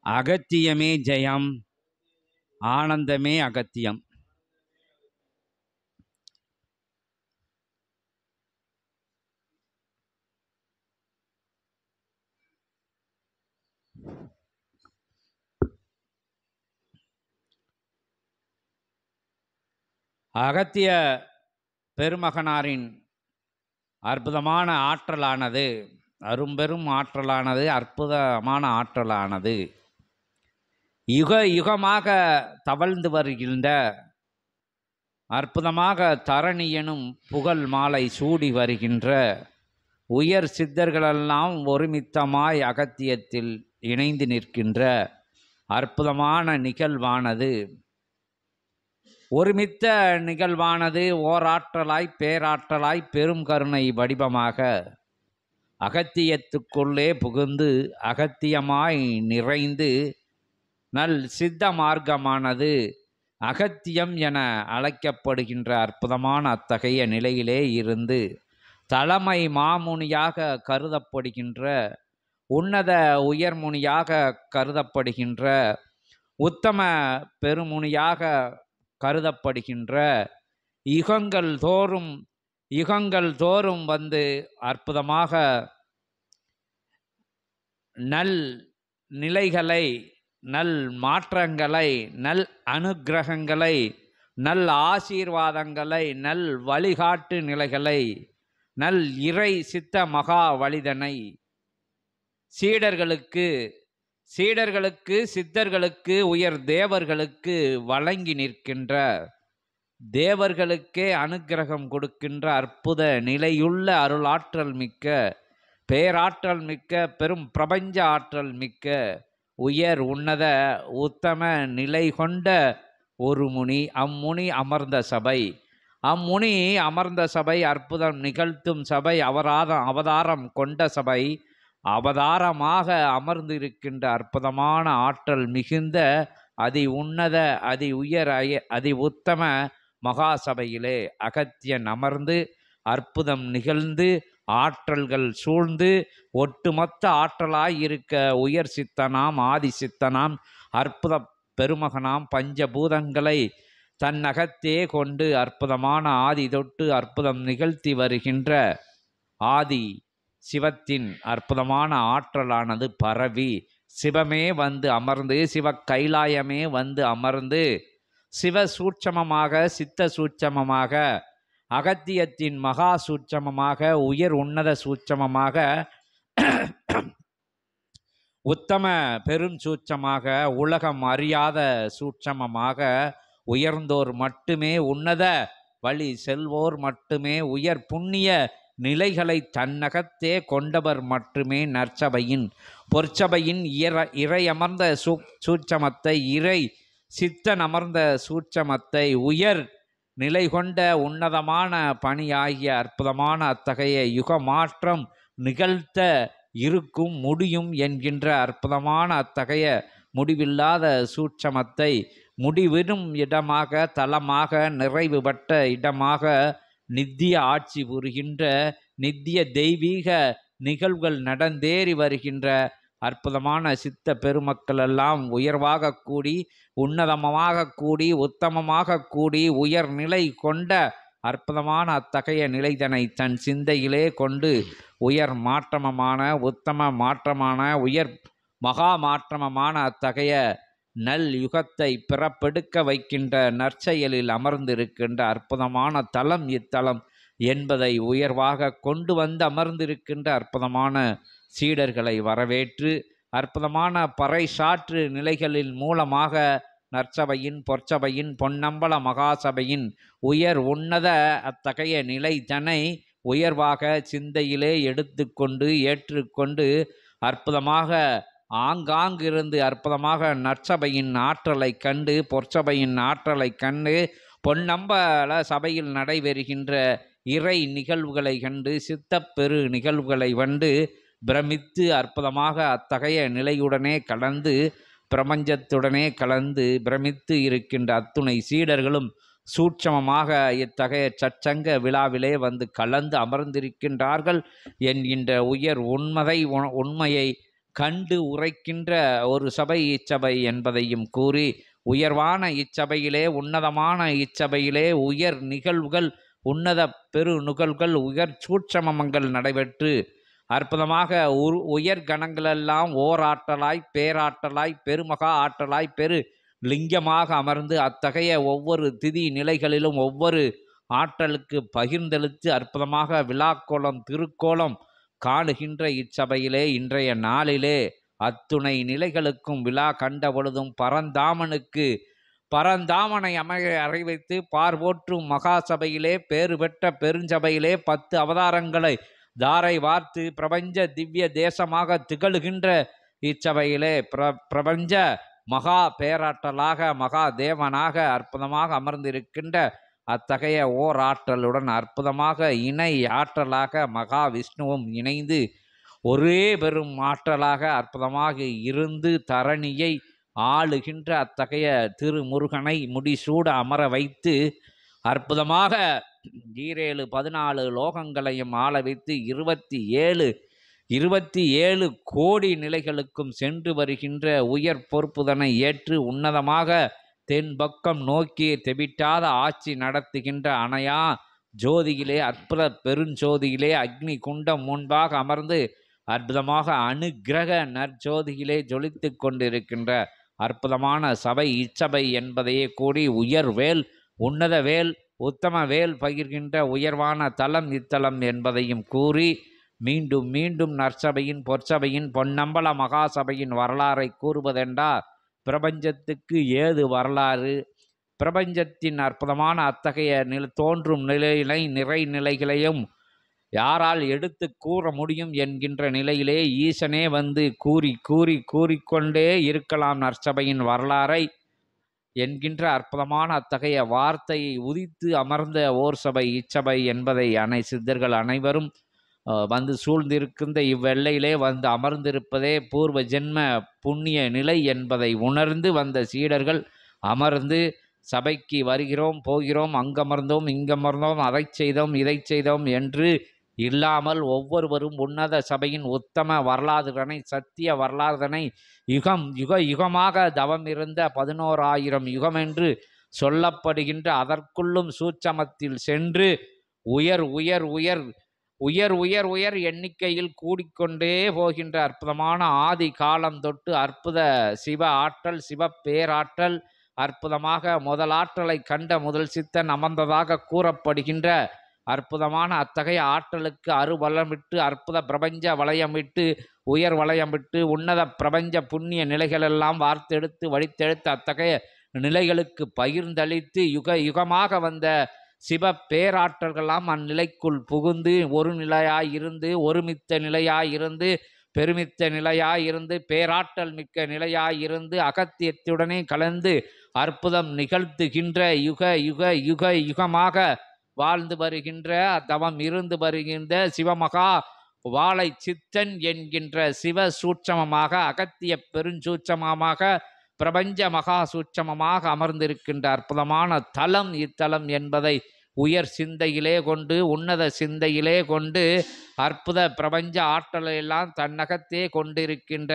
அகத்தியமே ஜெயம், ஆனந்தமே அகத்தியம். அகத்திய பெருமகனாரின் அற்புதமான ஆற்றலானது, அரும்பெரும் ஆற்றலானது, அற்புதமான ஆற்றலானது யுக யுகமாக தவழ்ந்து வருகின்ற அற்புதமாக தரணி எனும் புகழ் மாலை சூடி வருகின்ற உயர் சித்தர்களெல்லாம் ஒருமித்தமாய் அகத்தியத்தில் இணைந்து நிற்கின்ற அற்புதமான நிகழ்வானது, ஒருமித்த நிகழ்வானது ஓராற்றலாய் பேராற்றலாய் பெரும் கருணை வடிவமாக அகத்தியத்துக்குள்ளே புகுந்து அகத்தியமாய் நிறைந்து நல் சித்த மார்க்கமானது அகத்தியம் என அழைக்கப்படுகின்ற அற்புதமான அத்தகைய நிலையிலே இருந்து தலைமை மாமுனியாக கருதப்படுகின்ற, உன்னத உயர்முனியாக கருதப்படுகின்ற, உத்தம பெருமுனியாக கருதப்படுகின்ற, யுகங்கள் தோறும் வந்து அற்புதமாக நல் நிலைகளை, நல் மாற்றங்களை, நல் அனுக்கிரகங்களை, நல் ஆசீர்வாதங்களை, நல் வழிகாட்டு நிலைகளை, நல் இறை சித்த மகா வழிதனை சீடர்களுக்கு சித்தர்களுக்கு உயர் தேவர்களுக்கு வழங்கி நிற்கின்ற, தேவர்களுக்கே அனுக்கிரகம் கொடுக்கின்ற அற்புத நிலையுள்ள அருளாற்றல் மிக்க, பேராற்றல் மிக்க, பெரும் பிரபஞ்ச ஆற்றல் மிக்க, உயர் உன்னத உத்தம நிலை கொண்ட ஒரு முனி. அம்முனி அமர்ந்த சபை, அம்முனி அமர்ந்த சபை அற்புதம் நிகழ்த்தும் சபை, அவதாரம் கொண்ட சபை, அவதாரமாக அமர்ந்திருக்கின்ற அற்புதமான ஆற்றல் மிகுந்த அதி உன்னத அதி உயர் அதி உத்தம மகா சபையிலே அகத்தியன் அமர்ந்து அற்புதம் நிகழ்ந்து ஆற்றல்கள் சூழ்ந்து ஒட்டுமொத்த ஆற்றலாய் இருக்க உயர் சித்தனாம் ஆதி சித்தனாம் அற்புத பெருமகனாம் பஞ்சபூதங்களை தன்னகத்தே கொண்டு அற்புதமான ஆதி தொட்டு அற்புதம் நிகழ்த்தி வருகின்ற ஆதி சிவத்தின் அற்புதமான ஆற்றலானது பரவி சிவமே வந்து அமர்ந்து, சிவ கைலாயமே வந்து அமர்ந்து, சிவ சூட்சமமாக, சித்த சூட்சமமாக, அகத்தியத்தின் மகா சூட்சமமாக, உயர் உன்னத சூட்சமமாக, உத்தம பெரும் சூட்சமாக, உலகம் அறியாத சூட்சமமாக, உயர்ந்தோர் மட்டுமே உன்னத வழி செல்வோர் மட்டுமே உயர் புண்ணிய நிலைகளை தன்னகத்தே கொண்டவர் மட்டுமே நற்சபையின் பொற்சபையின் இறை அமர்ந்த சூட்சமத்தை, இறை சித்தன் அமர்ந்த சூட்சமத்தை, உயர் நிலை கொண்ட உன்னதமான பணியாகிய அற்புதமான அத்தகைய யுக மாற்றம் நிகழ்த்த இருக்கும் முடியும் என்கின்ற அற்புதமான அத்தகைய முடிவில்லாத சூட்சமத்தை முடிவிடும் இடமாக, தலமாக, நிறைவு பெற்ற இடமாக, நித்திய ஆட்சி புரிகின்ற நித்திய தெய்வீக நிகழ்வுகள் நடந்தேறி வருகின்ற அற்புதமான சித்த பெருமக்கள் எல்லாம் உயர்வாக கூடி, உன்னதமாக கூடி, உத்தமமாக கூடி, உயர்நிலை கொண்ட அற்புதமான அத்தகைய நிலைதனை தன் சிந்தையிலே கொண்டு உயர் மாற்றமமான, உத்தம மாற்றமான, உயர் மகா மாற்றமமான அத்தகைய நல் யுகத்தை பிறப்பெடுக்க வைக்கின்ற நற்செயலில் அமர்ந்திருக்கின்ற அற்புதமான தலம் இத்தலம் என்பதை உயர்வாக கொண்டு வந்து அமர்ந்திருக்கின்ற அற்புதமான சீடர்களை வரவேற்று அற்புதமான பறைசாற்று நிலைகளின் மூலமாக நற்சபையின் பொற்சபையின் பொன்னம்பல மகாசபையின் உயர் உன்னத அத்தகைய நிலை தன்னை உயர்வாக சிந்தையிலே எடுத்துக்கொண்டு ஏற்றுக்கொண்டு அற்புதமாக ஆங்காங்கிருந்து அற்புதமாக நற்சபையின் ஆற்றலை கண்டு, பொற்சபையின் ஆற்றலை கண்டு, பொன்னம்பல சபையில் நடைபெறுகின்ற இறை நிகழ்வுகளை கண்டு, சித்தப்பெரு நிகழ்வுகளை கண்டு பிரமித்து அற்புதமாக அத்தகைய நிலையுடனே கலந்து, பிரபஞ்சத்துடனே கலந்து பிரமித்து இருக்கின்ற அத்துணை சீடர்களும் சூட்சமமாக இத்தகைய சச்சங்க விழாவிலே வந்து கலந்து அமர்ந்திருக்கின்றார்கள் என்கின்ற உயர் உண்மையை கண்டு உரைக்கின்ற ஒரு சபை இச்சபை என்பதையும் கூறி, உயர்வான இச்சபையிலே, உன்னதமான இச்சபையிலே உயர் நிகழ்வுகள், உன்னத பெரு நிகழ்வுகள், உயர் சூட்சமங்கள் நடைபெற்று அற்புதமாக உயர் கணங்களெல்லாம் ஓராற்றலாய், பேராற்றலாய், பெருமகா ஆற்றலாய், பெரு லிங்கமாக அமர்ந்து அத்தகைய ஒவ்வொரு திதி நிலைகளிலும் ஒவ்வொரு ஆற்றலுக்கு பகிர்ந்தெழுத்து அற்புதமாக விழாக்கோலம் திருக்கோலம் காணுகின்ற இச்சபையிலே இன்றைய நாளிலே அத்துணை நிலைகளுக்கும் விழா கண்ட பொழுதும் பரந்தாமனை அறைவைத்து பார்வோற்றும் மகாசபையிலே பேறு பெற்ற பெருஞ்சபையிலே 10 அவதாரங்களை தாரை வார்த்து பிரபஞ்ச திவ்ய தேசமாக திகழ்கின்ற இச்சபையிலே பிரபஞ்ச மகா பேராற்றலாக மகா தேவனாக அற்புதமாக அமர்ந்திருக்கின்ற அத்தகைய ஓர் ஆற்றலுடன் அற்புதமாக இணை ஆற்றலாக மகா விஷ்ணுவும் இணைந்து ஒரே பெரும் ஆற்றலாக அற்புதமாக இருந்து தரணியை ஆளுகின்ற அத்தகைய திருமுருகனை முடிசூட அமர வைத்து அற்புதமாக 14 லோகங்களையும் ஆள வைத்து 27 கோடி நிலைகளுக்கும் சென்று வருகின்ற உயர் பொறுப்புதனை ஏற்று உன்னதமாக தென்பக்கம் நோக்கி தெவிட்டாத ஆட்சி நடத்துகின்ற அணையா ஜோதியிலே அற்புத பெருஞ்சோதியிலே அக்னி குண்டம் முன்பாக அமர்ந்து அற்புதமாக அனுக்கிரக நற்ஜோதியிலே ஜொலித்து கொண்டிருக்கின்ற அற்புதமான சபை இச்சபை என்பதையே கூடி உயர்வேல் உன்னத வேல் உத்தம வேல் பகிர்கின்ற உயர்வான தலம் இத்தலம் என்பதையும் கூறி மீண்டும் மீண்டும் நற்சபையின் பொற்சபையின் பொன்னம்பல மகாசபையின் வரலாறை கூறுவதென்றால் பிரபஞ்சத்துக்கு ஏது வரலாறு, பிரபஞ்சத்தின் அற்புதமான அத்தகைய தோன்றும் நிறைநிலைகளையும் யாரால் எடுத்து கூற முடியும் என்கின்ற நிலையிலே ஈசனே வந்து கூறிக்கொண்டே இருக்கலாம் நற்சபையின் வரலாறை என்கின்ற அற்புதமான அத்தகைய வார்த்தையை உதித்து அமர்ந்த ஓர் சபை இச்சபை என்பதை சித்தர்கள் அனைவரும் வந்து சூழ்ந்திருக்கின்ற இவ்வெல்லையிலே வந்து அமர்ந்திருப்பதே பூர்வ ஜென்ம புண்ணிய நிலை என்பதை உணர்ந்து வந்த சீடர்கள் அமர்ந்து சபைக்கு வருகிறோம் போகிறோம் அங்கமர்ந்தோம் இங்கமர்ந்தோம் அதை செய்தோம் இதை செய்தோம் என்று இல்லாமல் ஒவ்வொருவரும் உன்னத சபையின் உத்தம வரலாறுதனை சத்திய வரலாறுதனை யுகமாக தவம் இருந்த 11,000 யுகம் என்று சொல்லப்படுகின்ற அதற்குள்ளும் சூட்சமத்தில் சென்று உயர் எண்ணிக்கையில் கூடிக்கொண்டே போகின்ற அற்புதமான ஆதி காலம் தொட்டு அற்புத சிவ ஆற்றல் சிவ பேராற்றல் அற்புதமாக முதலாற்றலை கண்ட முதல் சித்தன் அமர்ந்ததாக கூறப்படுகின்ற அற்புதமான அத்தகைய ஆற்றலுக்கு அருவலமிட்டு அற்புத பிரபஞ்ச வளையமிட்டு உயர் வளையமிட்டு உன்னத பிரபஞ்ச புண்ணிய நிலைகளெல்லாம் வார்த்தெடுத்து வடித்தெடுத்து அத்தகைய நிலைகளுக்கு பகிர்ந்தளித்து யுகமாக வந்த சிவ பேராற்றல்களாம் அந்நிலைக்குள் புகுந்து ஒரு நிலையாயிருந்து ஒருமித்த நிலையாயிருந்து பெருமித்த நிலையாயிருந்து பேராற்றல் மிக்க நிலையாயிருந்து அகத்தியத்துடனே கலந்து அற்புதம் நிகழ்த்துகின்ற யுகமாக வாழ்ந்து வருகின்ற தவம் இருந்து வருகின்ற சிவமகா வாழை சித்தன் என்கின்ற சிவ சூட்சமமாக அகத்திய பெருஞ்சூட்சமமாக பிரபஞ்ச மகா சூட்சமமாக அமர்ந்திருக்கின்ற அற்புதமான தலம் இத்தலம் என்பதை உயர் சிந்தையிலே கொண்டு உன்னத சிந்தையிலே கொண்டு அற்புத பிரபஞ்ச ஆற்றலை எல்லாம் தன்னகத்தே கொண்டிருக்கின்ற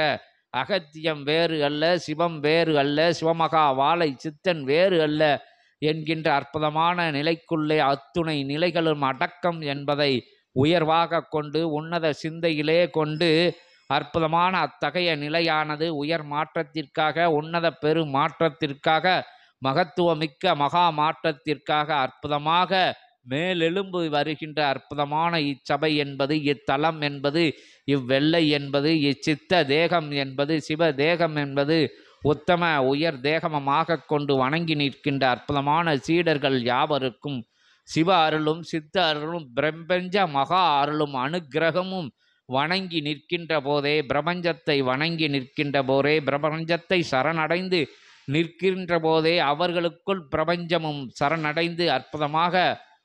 அகத்தியம் வேறு அல்ல, சிவம் வேறு அல்ல, சிவமகா வாழை சித்தன் வேறு அல்ல என்கின்ற அற்புதமான நிலைக்குள்ளே அத்துணை நிலைகளும் அடக்கம் என்பதை உயர்வாக கொண்டு உன்னத சிந்தையிலே கொண்டு அற்புதமான அத்தகைய நிலையானது உயர் மாற்றத்திற்காக உன்னத பெரு மாற்றத்திற்காக மகத்துவமிக்க மகா மாற்றத்திற்காக அற்புதமாக மேலெழும்பு வருகின்ற அற்புதமான இச்சபை என்பது இத்தலம் என்பது இவ்வெல்லை என்பது இச்சித்த தேகம் என்பது சிவ தேகம் என்பது உத்தம உயர் தேகமமாக கொண்டு வணங்கி நிற்கின்ற அற்புதமான சீடர்கள் யாவருக்கும் சிவ அருளும் சித்த அருளும் பிரபஞ்ச மகா அருளும் அனுக்கிரகமும் வணங்கி நிற்கின்ற போதே பிரபஞ்சத்தை வணங்கி நிற்கின்ற போதே பிரபஞ்சத்தை சரணடைந்து நிற்கின்ற போதே அவர்களுக்குள் பிரபஞ்சமும் சரணடைந்து அற்புதமாக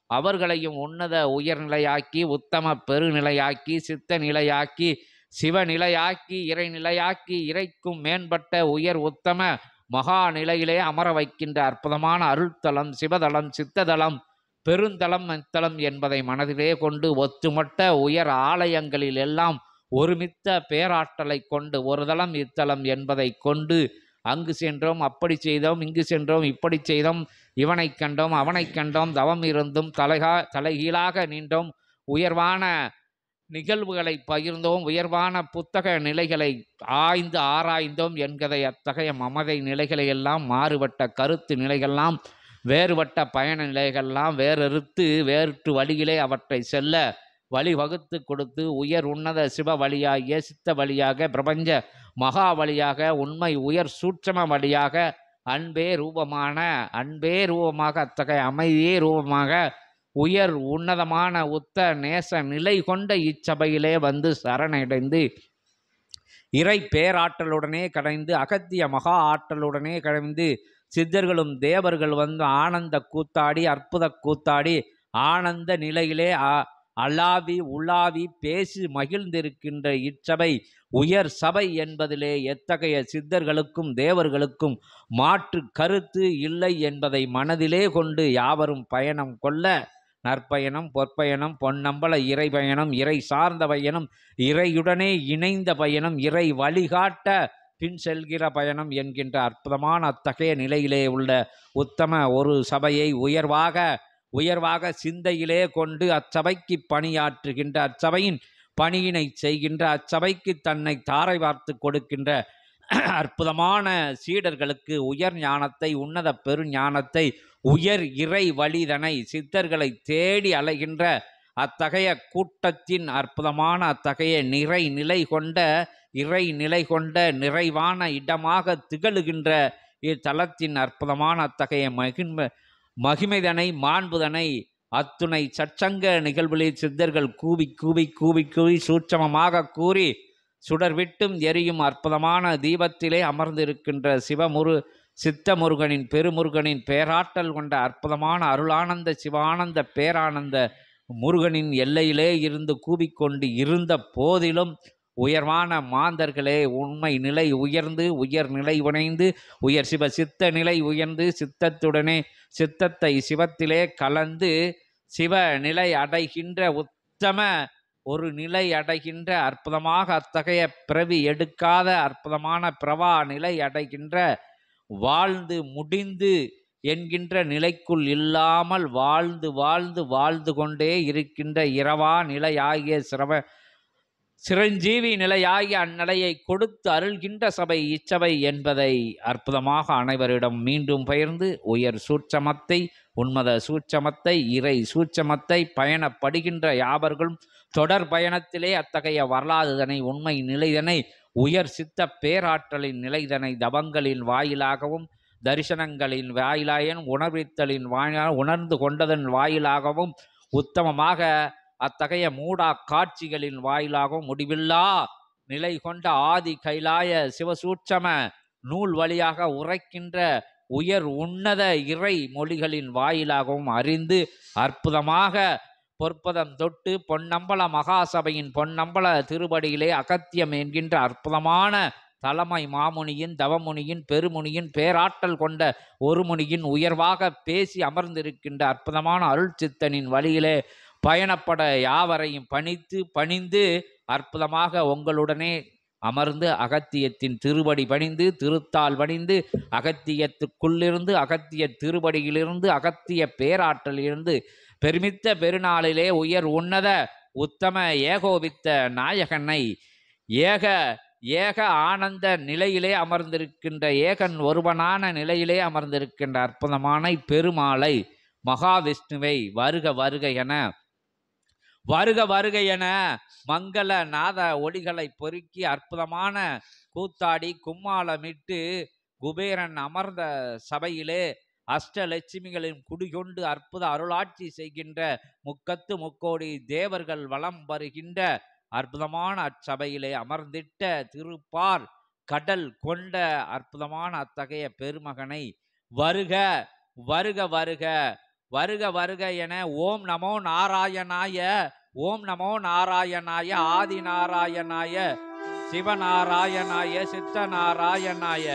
அவர்களையும் உன்னத உயர்நிலையாக்கி உத்தம பெருநிலையாக்கி சித்த நிலையாக்கி சிவநிலையாக்கி இறைநிலையாக்கி இறைக்கும் மேம்பட்ட உயர் உத்தம மகா நிலையிலே அமர வைக்கின்ற அற்புதமான அருள்தலம் சிவதலம் சித்ததலம் பெருந்தலம் இத்தலம் என்பதை மனதிலே கொண்டு ஒத்துமொட்ட உயர் ஆலயங்களில் எல்லாம் ஒருமித்த பேராற்றலை கொண்டு ஒரு தளம் இத்தலம் என்பதை கொண்டு அங்கு சென்றோம், அப்படி செய்தோம், இங்கு சென்றோம், இப்படி செய்தோம், இவனை கண்டோம், அவனை கண்டோம், தவம் இருந்தும் தலைகீழாக நின்றோம், உயர்வான நிகழ்வுகளை பகிர்ந்தோம், உயர்வான புத்தக நிலைகளை ஆய்ந்து ஆராய்ந்தோம் என்கிறதை அத்தகைய மமதை நிலைகளை எல்லாம், மாறுபட்ட கருத்து நிலைகள்லாம், வேறுபட்ட பயண நிலைகள்லாம் வேற்று வழியிலே அவற்றை செல்ல வழிவகுத்து கொடுத்து உயர் உன்னத சிவ வழியாகிய சித்த வழியாக பிரபஞ்ச மகா வழியாக உண்மை உயர் சூட்சம வழியாக அன்பே ரூபமாக அத்தகைய அமைதியே ரூபமாக உயர் உன்னதமான உத்த நேச நிலை கொண்ட இச்சபையிலே வந்து சரணடைந்து இறை பேராற்றலுடனே கடைந்து அகத்திய மகா ஆற்றலுடனே கடைந்து சித்தர்களும் தேவர்கள் வந்து ஆனந்த கூத்தாடி அற்புத கூத்தாடி ஆனந்த நிலையிலே அளாவி உலாவி பேசி மகிழ்ந்திருக்கின்ற இச்சபை உயர் சபை என்பதிலே எத்தகைய சித்தர்களுக்கும் தேவர்களுக்கும் மாற்று கருத்து இல்லை என்பதை மனதிலே கொண்டு யாவரும் பயணம் கொள்ள நற்பயணம், பொற்பயணம், பொன்னம்பல இறை பயணம், இறை சார்ந்த பயணம், இறையுடனே இணைந்த பயணம், இறை வழிகாட்ட பின் செல்கிற பயணம் என்கின்ற அற்புதமான அத்தகைய நிலையிலே உள்ள உத்தம ஒரு சபையை உயர்வாக சிந்தையிலே கொண்டு அச்சபைக்கு பணியாற்றுகின்ற, அச்சபையின் பணியினை செய்கின்ற, அச்சபைக்கு தன்னை தாரை வார்த்து கொடுக்கின்ற அற்புதமான சீடர்களுக்கு உயர் ஞானத்தை, உன்னத பெருஞானத்தை, உயர் இறை வழிதனை சித்தர்களை தேடி அலைகின்ற அத்தகைய கூட்டத்தின் அற்புதமான அத்தகைய இறை நிலை கொண்ட நிறைவான இடமாக திகழுகின்ற இத்தலத்தின் அற்புதமான அத்தகைய மகிமைதனை மாண்புதனை அத்துணை சச்சங்க நிகழ்வுகளில் சித்தர்கள் கூவி சூட்சமமாக கூறி சுடர்விட்டும் எரியும் அற்புதமான தீபத்திலே அமர்ந்திருக்கின்ற சித்தமுருகனின் பெருமுருகனின் பேராற்றல் கொண்ட அற்புதமான அருளானந்த சிவானந்த பேரானந்த முருகனின் எல்லையிலே இருந்து கூவிக்கொண்டு இருந்த போதிலும் உயர்வான மாந்தர்களே, உண்மை நிலை உயர்ந்து உயர் நிலை உணைந்து உயர் சித்த நிலை உயர்ந்து சித்தத்தை சிவத்திலே கலந்து சிவ நிலை அடைகின்ற உத்தம ஒரு நிலை அடைகின்ற அற்புதமாக அத்தகைய பிறவி எடுக்காத அற்புதமான பிரவா நிலை அடைகின்ற வாழ்ந்து முடிந்து என்கின்ற நிலைக்குள் இல்லாமல் வாழ்ந்து கொண்டே இருக்கின்ற இரவா நிலையாகிய சிரஞ்சீவி நிலையாகிய அந்நிலையை கொடுத்து அருள்கின்ற சபை இச்சபை என்பதை அற்புதமாக அனைவரிடம் மீண்டும் பகிர்ந்து உயர் சூட்சமத்தை, உன்மத சூட்சமத்தை, இறை சூட்சமத்தை பயணப்படுகின்ற யாவர்களும் தொடர் பயணத்திலே அத்தகைய வரலாறுதனை, உண்மை நிலைதனை, உயர் சித்த பேராற்றலின் நிலைதனை தவங்களின் வாயிலாகவும் தரிசனங்களின் வாயிலாகவும் உணர்வித்தலின் வாயிலாக உணர்ந்து கொண்டதன் வாயிலாகவும் உத்தமமாக அத்தகைய மூடா காட்சிகளின் வாயிலாகவும் முடிவில்லா நிலை கொண்ட ஆதி கைலாய சிவசூட்சம நூல் வழியாக உரைக்கின்ற உயர் உன்னத இறை மொழிகளின் வாயிலாகவும் அறிந்து அற்புதமாக பொற்பதம் தொட்டு பொன்னம்பல மகாசபையின் பொன்னம்பல திருப்படியிலே அகத்தியம் என்கின்ற அற்புதமான தலைமை மாமுனியின் தவமுனியின் பெருமுனியின் பேராற்றல் கொண்ட ஒரு முனியின் உயர்வாக பேசி அமர்ந்திருக்கின்ற அற்புதமான அருள் சித்தனின் வழியிலே பயணப்பட யாவரையும் பணிந்து அற்புதமாக உங்களுடனே அமர்ந்து அகத்தியத்தின் திருவடி பணிந்து திருத்தால் பணிந்து அகத்தியத்துக்குள்ளிருந்து அகத்திய திருவடியிலிருந்து அகத்திய பேராற்றலிலிருந்து பெருமித்த பெருநாளிலே உயர் உன்னத உத்தம ஏகோபித்த நாயகனை ஏக ஆனந்த நிலையிலே அமர்ந்திருக்கின்ற ஏகன் ஒருவனான நிலையிலே அமர்ந்திருக்கின்ற அற்புதமான பெருமாளை மகாவிஷ்ணுவை வருக என மங்கள நாத ஒளிகளை பொறுக்கி அற்புதமான கூத்தாடி கும்மாளமிட்டு குபேரன் அமர்ந்த சபையிலே அஷ்டலட்சுமிகளின் குடிகொண்டு அற்புத அருளாட்சி செய்கின்ற முக்கத்து முக்கோடி தேவர்கள் வலம் வருகின்ற அற்புதமான அச்சபையிலே அமர்ந்திட்ட திருப்பார் கடல் கொண்ட அற்புதமான அத்தகைய பெருமகனை வருக என ஓம் நமோ நாராயணாய ஆதி நாராயணாய சிவநாராயணாய சித்த நாராயணாய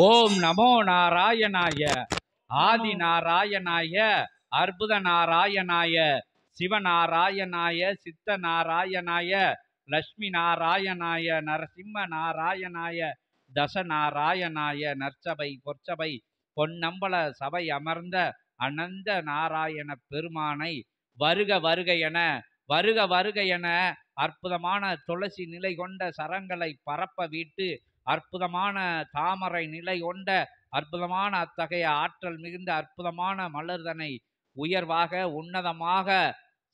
ஓம் நமோ நாராயணாய. ஆதி நாராயணாய, அற்புத நாராயணாய, சிவநாராயணாய, சித்த நாராயணாய, லட்சுமி நாராயணாய, நரசிம்ம நாராயணாய, தச நாராயணாய, நற்சபை பொற்சபை பொன்னம்பல சபை அமர்ந்த அனந்த நாராயண பெருமானை வருக வருக என, வருக வருக என அற்புதமான துளசி நிலை கொண்ட சரங்களை பரப்ப விட்டு, அற்புதமான தாமரை நிலை கொண்ட அற்புதமான அத்தகைய ஆற்றல் மிகுந்த அற்புதமான மலர்தனை உயர்வாக உன்னதமாக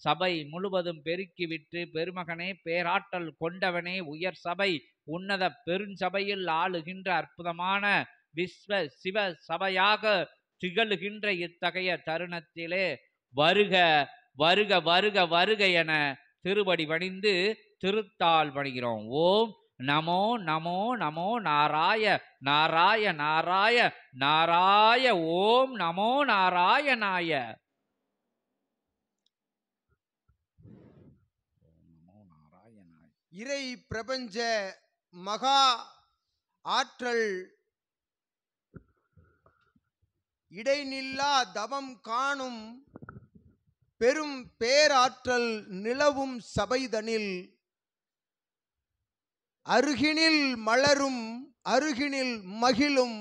சபை முழுவதும் பெருக்கிவிட்டு, பெருமகனே, பேராற்றல் கொண்டவனே, உயர் சபை உன்னத பெருஞ்சபையில் ஆளுகின்ற அற்புதமான விஸ்வ சிவ சபையாக திகழுகின்ற இத்தகைய தருணத்திலே வருக வருக வருக வருக என திருவடி பணிந்து திருத்தால் பணிகிறோம். ஓம் நமோ நமோ நமோ நாராய நாராய நாராய நாராய. ஓம் நமோ நாராயணாய. இறை பிரபஞ்ச மகா ஆற்றல் இடைநில்லா தவம் காணும் பெரும் பேராற்றல் நிலவும் சபைதனில் அருகினில் மலரும் அருகினில் மகிழும்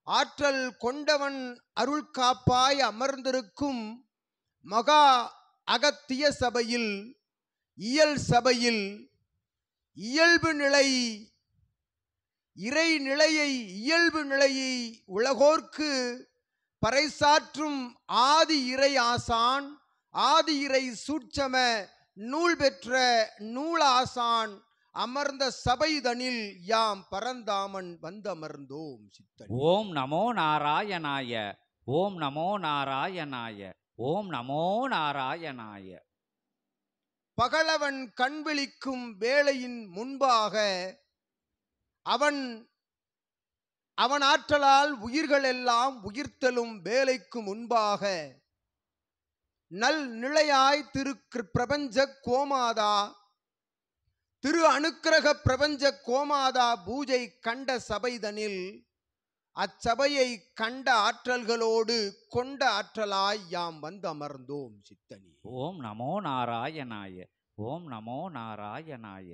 ஆற்றல் கொண்டவன் அருள் காப்பாய் அமர்ந்திருக்கும் மகா அகத்திய சபையில், இயல் சபையில் இயல்பு நிலை இறை நிலையை இயல்பு நிலையை உலகோர்க்கு பறைசாற்றும் ஆதி இறை ஆசான், ஆதி இறை சூட்சம நூல் பெற்ற நூல் ஆசான் அமர்ந்த சபைதனில் யாம் பரந்தாமன் வந்தமர்ந்தோம் சித்தன். ஓம் நமோ நாராயணாய. ஓம் நமோ நாராயணாய. ஓம் நமோ நாராயணாய. பகலவன் கண்விழிக்கும் வேளையின் முன்பாக அவன் ஆற்றலால் உயிர்கள் எல்லாம் உயிர்த்தலும் வேலைக்கு முன்பாக நல் நிலையாய் திரு பிரபஞ்ச கோமாதா, திரு அனுக்கிரக பிரபஞ்ச கோமாதா பூஜை கண்ட சபைதனில் அச்சபையை கண்ட ஆற்றல்களோடு கொண்ட ஆற்றலாய் யாம் வந்தமர்ந்தோம் சித்தனி. ஓம் நமோ நாராயணாய. ஓம் நமோ நாராயணாய.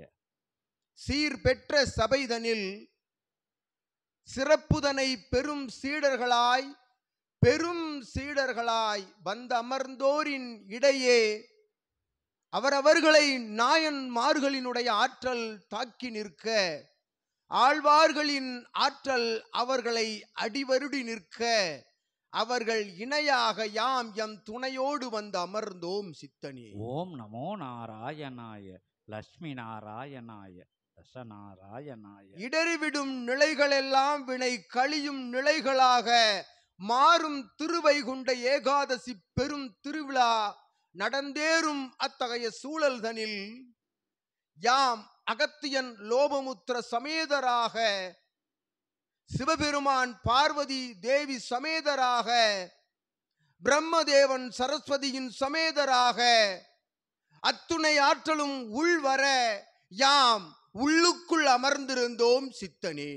சீர் பெற்ற சபைதனில் சிறப்புதனை பெரும் சீடர்களாய் வந்தமர்ந்தோரின் இடையே அவரவர்களை நாயன்மார்களினுடைய ஆற்றல் தாக்கி நிற்க, ஆழ்வார்களின் ஆற்றல் அவர்களை அடிவருடி நிற்க, அவர்கள் இணையாக யாம் எம் துணையோடு வந்து அமர்ந்தோம் சித்தனி. ஓம் நமோ நாராயணாய. லட்சுமி நாராயணாய, தசநாராயணாய. இடறிவிடும் நிலைகளெல்லாம் வினை கழியும் நிலைகளாக மாறும் திருவைகுண்ட ஏகாதசி பெரும் திருவிழா நடந்தேறும் அத்தகைய சூழல்தனில் யாம் அகத்தியன் லோபமுத்திர சமேதராக, சிவபெருமான் பார்வதி தேவி சமேதராக, பிரம்மதேவன் சரஸ்வதியின் சமேதராக அத்துணை ஆற்றலும் உள்வர யாம் உள்ளுக்குள் அமர்ந்திருந்தோம் சித்தனே.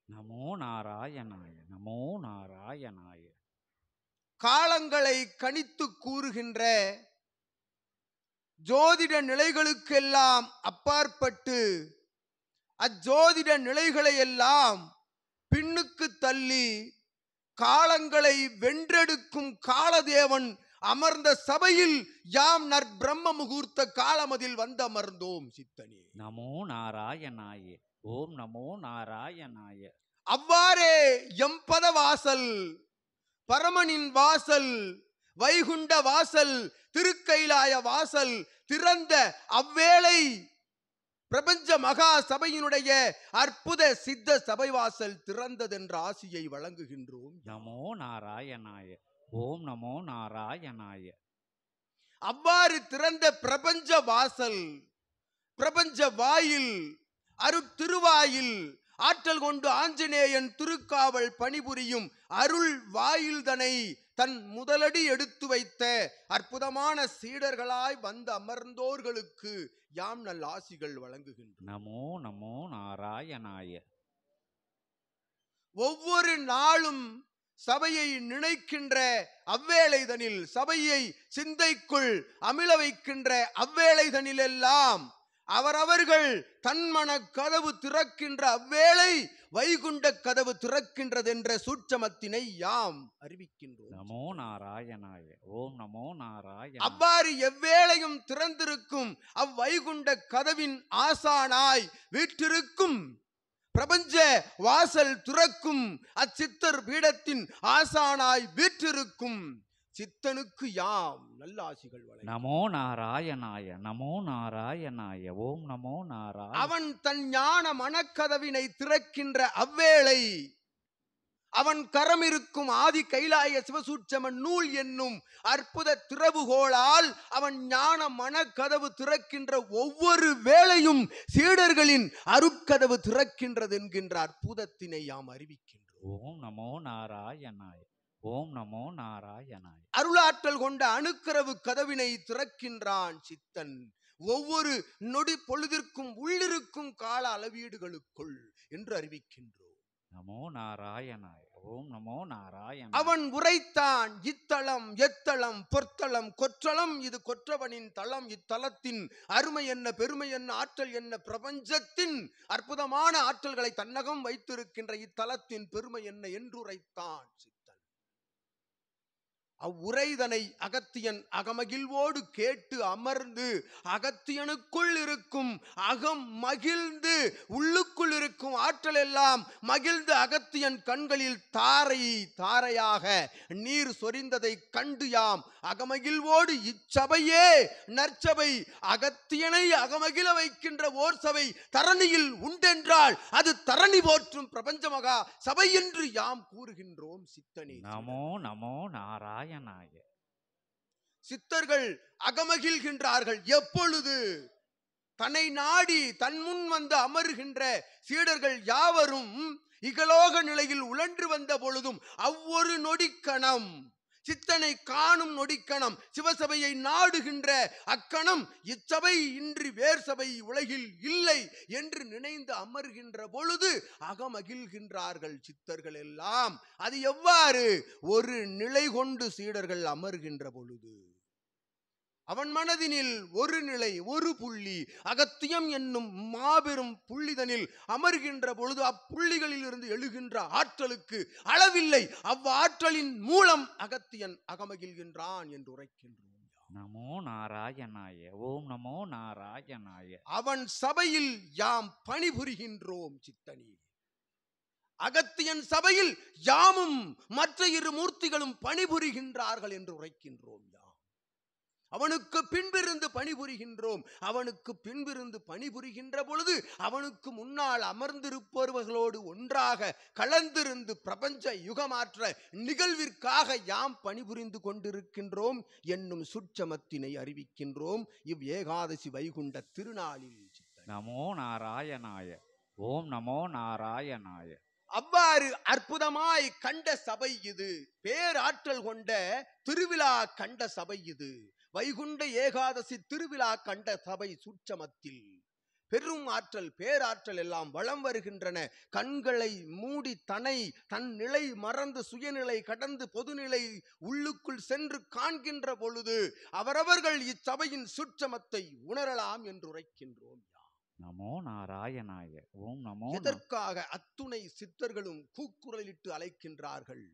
நமோ நாராயணாய. நமோ நாராயணாய. காலங்களை கணித்து கூறுகின்ற ஜோதிட நிலைகளுக்கெல்லாம் அப்பாற்பட்டு அஜோதிட நிலைகளை எல்லாம் பின்னுக்கு தள்ளி காலங்களை வென்றெடுக்கும் காலதேவன் அமர்ந்த சபையில் யாம் நற்பிரம்ம முகூர்த்த காலமதில் வந்தமர்ந்தோம் சித்தனே. நமோ நாராயணாய. ஓம் நமோ நாராயணாய. அவ்வாறே எம்பத வாசல், பரமனின் வாசல், வைகுண்ட வாசல், திருக்கைலாய வாசல் திறந்த அவ்வேளை பிரபஞ்ச மகா சபையினுடைய அற்புத சித்த சபை வாசல் திறந்ததென்ற ஆசியை வழங்குகின்றோம். நமோ நாராயணாய. ஓம் நமோ நாராயணாய. அவ்வாறு திறந்த பிரபஞ்ச வாசல், பிரபஞ்ச வாயில், அருட்திருவாயில், ஆற்றல் கொண்டு ஆஞ்சநேயன் திருக்காவல் பணிபுரியும் அருள் வாயில்தனை தன் முதலடி எடுத்து வைத்த அற்புதமான சீடர்களாய் வந்து அமர்ந்தோர்களுக்கு யாம் நல் ஆசிகள் வழங்குகின்றோம். நமோ நமோ நாராயணாய. ஒவ்வொரு நாளும் சபையை நினைக்கின்ற அவ்வேளைதனில், சபையை சிந்தைக்குள் அமிழ வைக்கின்ற அவ்வேளைதனிலெல்லாம் அவரவர்கள் தன்மன கதவு திறக்கின்ற அவ்வேளை வைகுண்ட கதவு திறக்கின்றது என்ற சூட்சமத்தினை யாம் அறிவிக்கின்றோம். நமோ நாராயணாய. ஓம் நமோ நாராயண. அவ்வாறு எவ்வேளையும் திறந்திருக்கும் அவ்வைகுண்ட கதவின் ஆசானாய் வீற்றிருக்கும், பிரபஞ்ச வாசல் துறக்கும் அச்சித்தர் பீடத்தின் ஆசானாய் வீற்றிருக்கும் சித்தனுக்கு யாம் நல்லாசிகள் வழங்கும். நமோ நாராயணாய. நமோ நாராயணாய. ஓம் நமோ நாராயண. அவன் தன் ஞான மனக்கதவினை திறக்கின்ற அவ்வேளை அவன் கரம் இருக்கும் ஆதி கைலாய சிவசூட்சம நூல் என்னும் அற்புத திறவுகோளால் அவன் ஞான மனக்கதவு திறக்கின்ற ஒவ்வொரு வேளையும் சீடர்களின் அருட்கதவு திறக்கின்றது என்கின்ற அற்புதத்தினை யாம் அறிவிக்கின்றோம். ஓம் நமோ நாராயணாய. ஓம் நமோ நாராயணாய. அருளாற்றல் கொண்ட அணுக்கரவு கதவினை திறக்கின்றான் சித்தன் ஒவ்வொரு நொடி பொழுதிற்கும் உள்ளிருக்கும் கால அளவீடுகளுக்குள் என்று அறிவிக்கின்றோம். நமோ நாராயணாய. ஓம் நமோ நாராயண. அவன் உரைத்தான் இத்தலம் எத்தளம் பொற்தளம் கொற்றளம் இது கொற்றவனின் தளம், இத்தலத்தின் அருமை என்ன பெருமை என்ன ஆற்றல் என்ன, பிரபஞ்சத்தின் அற்புதமான ஆற்றல்களை தன்னகம் வைத்திருக்கின்ற இத்தலத்தின் பெருமை என்ன என்று உரைத்தான் சித்தன். அவ்வுரைதனை அகத்தியன் அகமகிழ்வோடு கேட்டு அமர்ந்து அகத்தியனுக்குள் இருக்கும் அகம் மகிழ்ந்து உள்ளுக்குள் இருக்கும் ஆற்றல் எல்லாம் மகிழ்ந்து அகத்தியன் கண்களில் தாரை தாரையாக நீர் சொரிந்ததை கண்டு யாம் அகமகிழ்வோடு இச்சபையே நற்சபை, அகத்தியனை அகமகிழ வைக்கின்ற ஓர் சபை தரணியில் உண்டென்றால் அது தரணி போற்றும் பிரபஞ்ச மகா சபை என்று யாம் கூறுகின்றோம் சித்தனே. நமோ நமோ நாராயணாய. சித்தர்கள் அகமகிழ்கின்றார்கள் எப்பொழுது? தன்னை நாடி தன் முன் வந்து அமர்கின்ற சீடர்கள் யாவரும் இகலோக நிலையில் உழன்று வந்த பொழுதும் அவ்வொரு நொடிக்கணம் சித்தனை காணும் நொடிக்கணம், சிவசபையை நாடுகின்ற அக்கணம் இச்சபை இன்றி வேர் சபை உலகில் இல்லை என்று நினைந்து அமர்கின்ற பொழுது அகமகிழ்கின்றார்கள் சித்தர்கள் எல்லாம். அது எவ்வாறு? ஒரு நிலை கொண்டு சீடர்கள் அமர்கின்ற பொழுது அவன் மனதினில் ஒரு நிலை ஒரு புள்ளி அகத்தியம் என்னும் மாபெரும் புள்ளிதனில் அமர்கின்ற பொழுது அப்புள்ளிகளில் இருந்து எழுகின்ற ஆற்றலுக்கு அளவில்லை. அவ்வாற்றலின் மூலம் அகத்தியன் அகமகிழ்கின்றான் என்று உரைக்கின்றோம். நமோ நாராயணாய. ஓம் நமோ நாராயணாய. அவன் சபையில் யாம் பணிபுரிகின்றோம் சித்தனே. அகத்தியன் சபையில் யாமும் மற்ற இரு மூர்த்திகளும் பணிபுரிகின்றார்கள் என்று உரைக்கின்றோம். அவனுக்கு பின்பிருந்து பணிபுரிகின்றோம். அவனுக்கு பின்பிருந்து பணிபுரிகின்ற பொழுது அவனுக்கு முன்னால் அமர்ந்திருப்பவர்களோடு ஒன்றாக கலந்திருந்து பிரபஞ்ச யுகமாற்ற நிகழ்விற்காக யாம் பணிபுரிந்து கொண்டிருக்கின்றோம் என்னும் சுட்சமத்தினை அறிவிக்கின்றோம் இவ் ஏகாதசி வைகுண்ட திருநாளில். நமோ நாராயணாய. ஓம் நமோ நாராயணாய. அவ்வாறு அற்புதமாய் கண்ட சபை இது, பேராற்றல் கொண்ட திருவிழா கண்ட சபை இது, வைகுண்ட ஏகாதசி திருவிழா கண்ட சபை சூட்சமத்தில் பெரும் ஆற்றல் பேராற்றல் எல்லாம் வளம் வருகின்றன. கண்களை மூடி தன் நிலை மறந்து சுயநிலை கடந்து பொதுநிலை உள்ளுக்குள் சென்று காண்கின்ற பொழுது அவரவர்கள் இச்சபையின் சூட்சமத்தை உணரலாம் என்று உரைக்கின்றோம். நமோ நாராயணாய. ஓம் நமோ. எதற்காக அத்துணை சித்தர்களும் கூக்குரலிட்டு அழைக்கின்றார்கள்?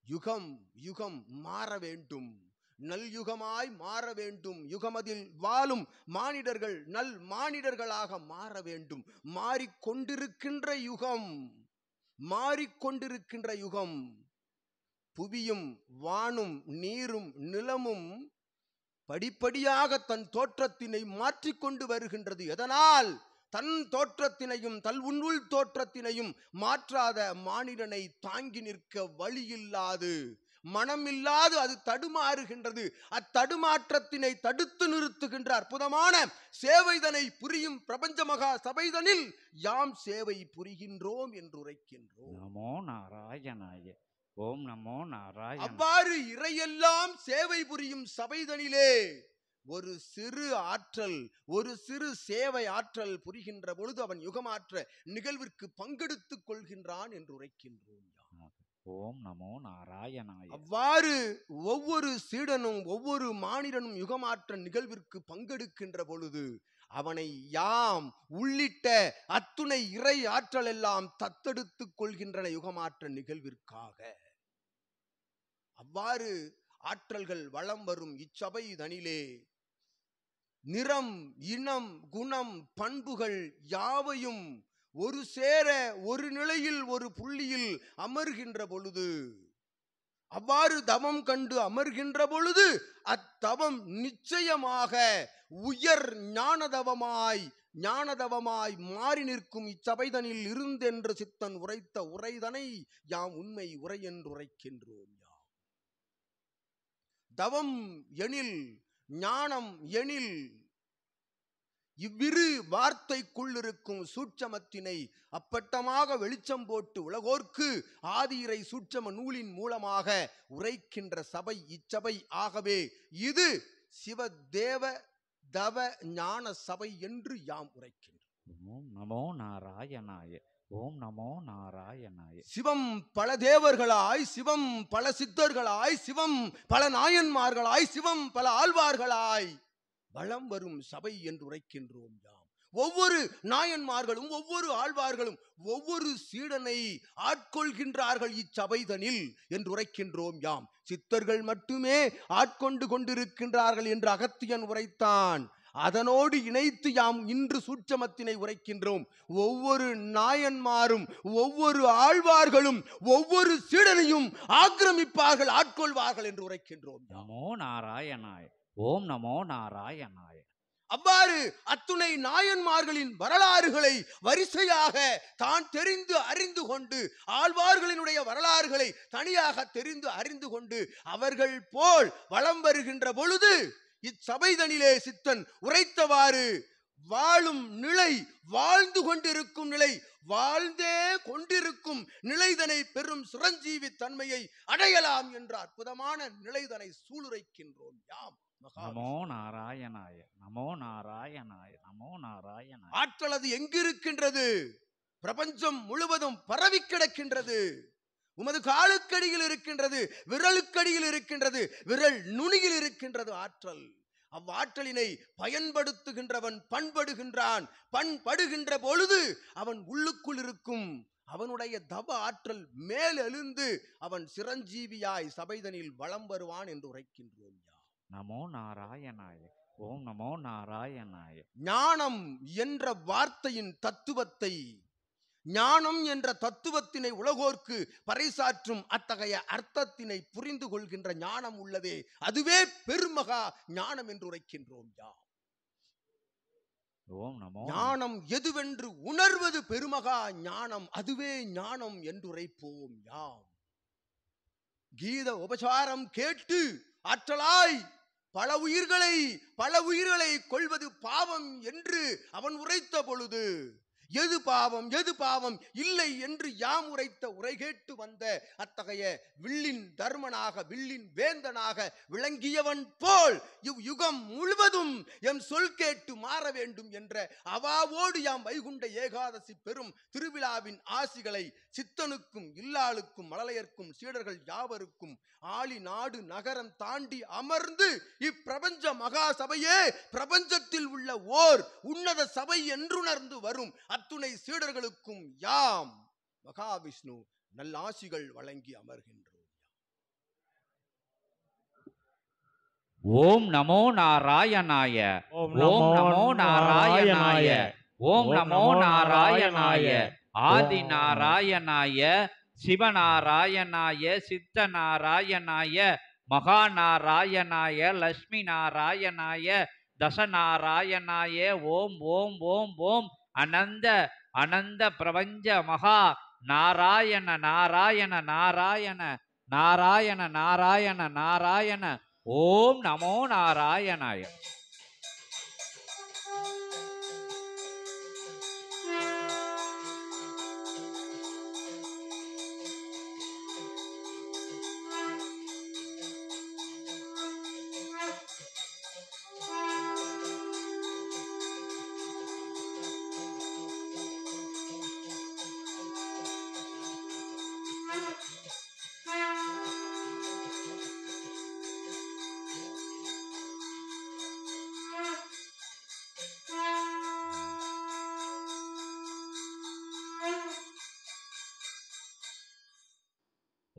யுகம் யுகம் மாற வேண்டும், நல்யுகமாய் மாற வேண்டும், யுகமதில் வாழும் மானிடர்கள் நல் மானிடர்களாக மாற வேண்டும். மாறிக்கொண்டிருக்கின்ற யுகம், மாறிக்கொண்டிருக்கின்ற யுகம். புவியும் வானும் நீரும் நிலமும் படிப்படியாக தன் தோற்றத்தினை மாற்றிக்கொண்டு வருகின்றது. எதனால்? தன் தோற்றத்தினையும் தன் உள் தோற்றத்தினையும் மாற்றாத மானிடனை தாங்கி நிற்க வழியில்லாது மனமில்லாது அது தடுமாறுகின்றது. அத்தடுமாற்றத்தினை தடுத்து நிறுத்துகின்ற அற்புதமான சேவைதனை புரியும் பிரபஞ்ச மகா சபைதனில் யாம் சேவை புரிகின்றோம் என்று உரைக்கின்றோம். நமோ நாராயணாய. ஓம் நமோ நாராயண. அவ்வாறு இறையெல்லாம் சேவை புரியும் சபைதனிலே ஒரு சிறு ஆற்றல், ஒரு சிறு சேவை ஆற்றல் புரிகின்ற பொழுது அவன் யுகமாற்ற நிகழ்விற்கு பங்கெடுத்துக் கொள்கின்றான் என்று உரைக்கின்றோம். ஓம் நமோ நாராயணாய. அவ்வாறு ஒவ்வொரு சீடனும் ஒவ்வொரு மானிடனும் யுகமாற்ற நிகழ்விற்கு பங்கெடுக்கின்ற பொழுது அவனை யாம் உள்ளிட்ட அத்துணை இறை ஆற்றல் எல்லாம் தத்தெடுத்துக் கொள்கின்றன யுகமாற்ற நிகழ்விற்காக. அவ்வாறு ஆற்றல்கள் வளம் வரும் இச்சபை தனிலே நிறம், இனம், குணம், பண்புகள் யாவையும் ஒரு சேர ஒரு நிலையில் ஒரு புள்ளியில் அமர்கின்ற பொழுது, அவ்வாறு தவம் கண்டு அமர்கின்ற பொழுது அத்தவம் நிச்சயமாக உயர் ஞானதவமாய் மாறி நிற்கும் இச்சபைதனில் இருந்தென்று சித்தன் உரைத்த உரைதனை யாம் உண்மை உரை என்று உரைக்கின்றோம். தவம் எனில், ஞானம் எனில், இவ்விரு வார்த்தைக்குள் இருக்கும் சூட்சமத்தினை அப்பட்டமாக வெளிச்சம் போட்டு உலகோர்க்கு ஆதியிறை சூட்சம நூலின் மூலமாக உரைக்கின்ற சபை இச்சபை. ஆகவே இது சிவதேவ தவ ஞான சபை என்று யாம் உரைக்கின்றோம். ஓம் நமோ நாராயணாய. ஓம் நமோ நாராயணாய. சிவம் பல தேவர்களாய், சிவம் பல சித்தர்களாய், சிவம் பல நாயன்மார்களாய், சிவம் பல ஆழ்வார்களாய் வளம் வரும் சபை என்று உரைக்கின்றோம். யாம் ஒவ்வொரு நாயன்மார்களும் ஒவ்வொரு ஆழ்வார்களும் ஒவ்வொரு சீடனை ஆட்கொள்கின்றார்கள் இச்சபைதனில் என்று உரைக்கின்றோம். யாம் சித்தர்கள் மட்டுமே ஆட்கொண்டு கொண்டிருக்கின்றார்கள் என்று அகத்தியன் உரைத்தான். அதனோடு இணைத்து யாம் இன்று சூட்சமத்தினை உரைக்கின்றோம். ஒவ்வொரு நாயன்மாரும் ஒவ்வொரு ஆழ்வார்களும் ஒவ்வொரு சீடனையும் ஆக்கிரமிப்பார்கள், ஆட்கொள்வார்கள் என்று உரைக்கின்றோம். நமோ நாராயணாய. ஓம் நமோ நாராயணாய. அவ்வாறு அத்துணை நாயன்மார்களின் வரலாறுகளை வரிசையாக தான் தெரிந்து அறிந்து கொண்டு, ஆழ்வார்களினுடைய வரலாறுகளை தனியாக தெரிந்து அறிந்து கொண்டு அவர்கள் போல் வலம் வருகின்ற பொழுது இச்சபைதனிலே சித்தன் உரைத்தவாறு வாழும் நிலை, வாழ்ந்து கொண்டிருக்கும் நிலை, வாழ்ந்தே கொண்டிருக்கும் நிலைதனை பெரும் சிரஞ்சீவி தன்மையை அடையலாம் என்ற அற்புதமான நிலைதனை சூளுரைக்கின்றோம். யாம் நமோ நாராயணாய. நமோ நாராயணாய. நமோ நாராயணாய. ஆற்றல் அது எங்கிருக்கின்றது? பிரபஞ்சம் முழுவதும் பரவி கிடக்கின்றது. உமது காலுக்கடியில் இருக்கின்றது, விரலுக்கடியில் இருக்கின்றது, விரல் நுனியில் இருக்கின்றது ஆற்றல். அவ்வாற்றலினை பயன்படுத்துகின்றவன் பண்படுகின்றான். பண்படுகின்ற பொழுது அவன் உள்ளுக்குள் இருக்கும் அவனுடைய தவ ஆற்றல் மேலெழுந்து அவன் சிரஞ்சீவியாய் சபைதனில் வலம் வருவான் என்று உரைக்கின்றோம். நமோ நாராயணாய. ஓம் நமோ நாராயணாய. ஞானம் என்ற வார்த்தையின் தத்துவத்தை, ஞானம் என்ற தத்துவத்தினை உலகோர்க்கு பறைசாற்றும் அத்தகைய அர்த்தத்தினை புரிந்து கொள்கின்ற ஞானம் உள்ளதே, அதுவே பெருமகா ஞானம் என்று உரைக்கின்றோம். யாம் ஓம் நமோ ஞானம் எதுவென்று உணர்வது பெருமகா ஞானம், அதுவே ஞானம் என்று உரைப்போம். யாம் கீத உபசாரம் கேட்டு ஆற்றலாய் பல உயிர்களை கொள்வது பாவம் என்று அவன் உரைத்த பொழுது எது பாவம் எது பாவம் இல்லை என்று யாம் உரைத்த உரை கேட்டு வந்த அத்தகைய வில்லின் தர்மனாக வில்லின் வேந்தனாக விளங்கியவன் போல் யுகம் முழுவதும் எம் சொல் கேட்டு மாற வேண்டும் என்ற அவாவோடு யாம் வைகுண்ட ஏகாதசி பெரும் திருவிழாவின் ஆசிகளை சித்தனுக்கும் இல்லாளுக்கும் மழலையர்க்கும் சீடர்கள் யாவருக்கும் ஆளி நாடு நகரம் தாண்டி அமர்ந்து இப்பிரபஞ்ச மகா சபையே பிரபஞ்சத்தில் உள்ள ஓர் உன்னத சபை என்றுணர்ந்து வரும் அத்துணை சீடர்களுக்கும் யாம் மகாவிஷ்ணு நல்லாசிகள் வழங்கி அமர்கின்றோம். ஓம் நமோ நாராயணாய. ஓம் நமோ நாராயணாய. ஓம் நமோ நாராயணாய. ஆதி நாராயணாய, சிவநாராயணாய, சித்த நாராயணாய, மகாநாராயணாய, லட்சுமி நாராயணாய, தசநாராயணாய. ஓம் ஓம் ஓம் ஓம் அனந்த அனந்த பிரபஞ்ச மகா நாராயண நாராயண நாராயண நாராயண நாராயண நாராயண. ஓம் நமோ நாராயணாய.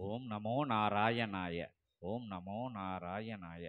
ஓம் நமோ நாராயணாய. ஓம் நமோ நாராயணாய.